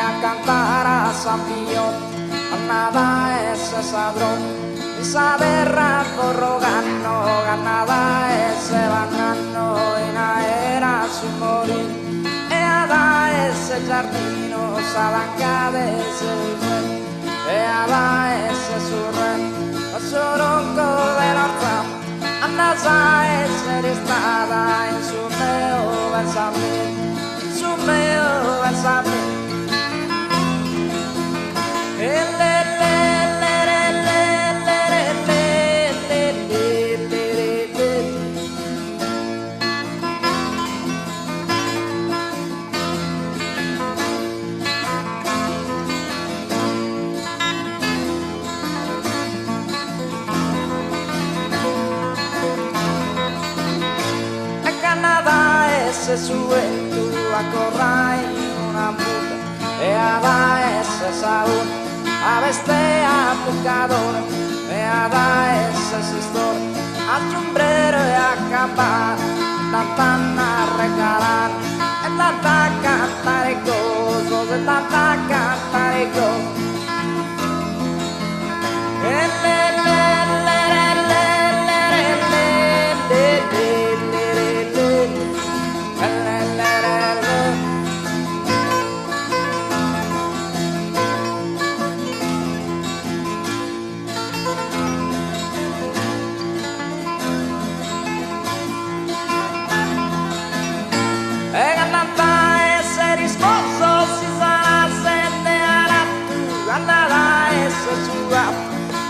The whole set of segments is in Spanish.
a cantare a San Pio, nada ese sadrón, y saber rato rogando, ganada ese banano, y na era su morir, e ada ese giardino, salanca de ese buen, e ada ese su re, su ronco de norte, andasa ese ristada en su meo besame. Meu WhatsApp. A Canadá ese suelto a correr una puta e a dar ese sabor a vestir a pescador e a dar ese sistor a sombrero e a acabar tanta a regalar e tanta cantar e cosas e tanta cantar e cosas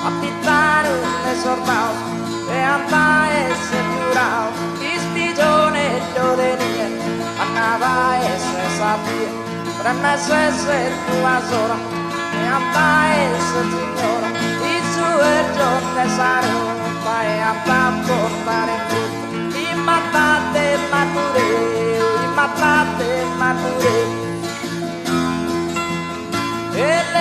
a pittare un esortato e andare esse curao di spigione d'odenie andava esse sapia premesse esse tua sola e andava esse signora il suo giorno sarò e andava a portare in frutto i matate mature e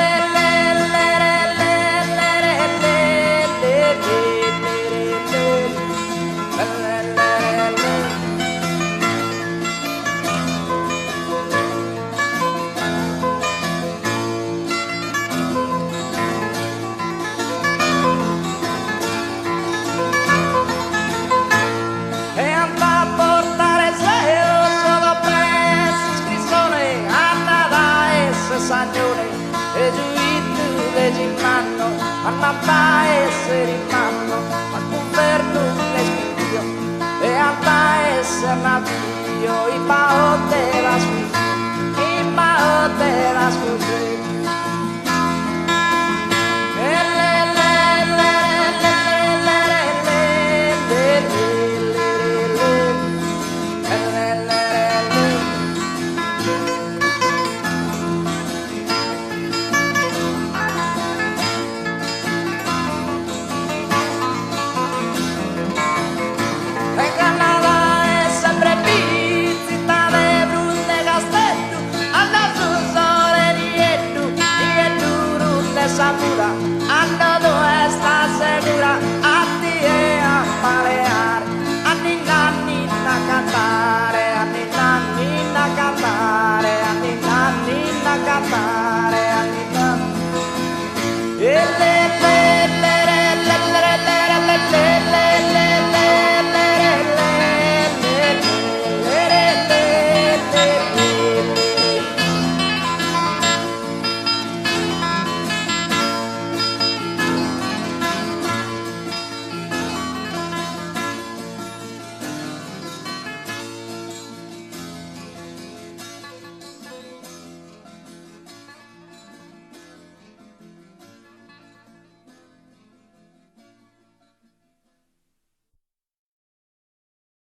e giuito de gimano andava essere in mano a conferno l'espidio e andava essere navio i pao della scuola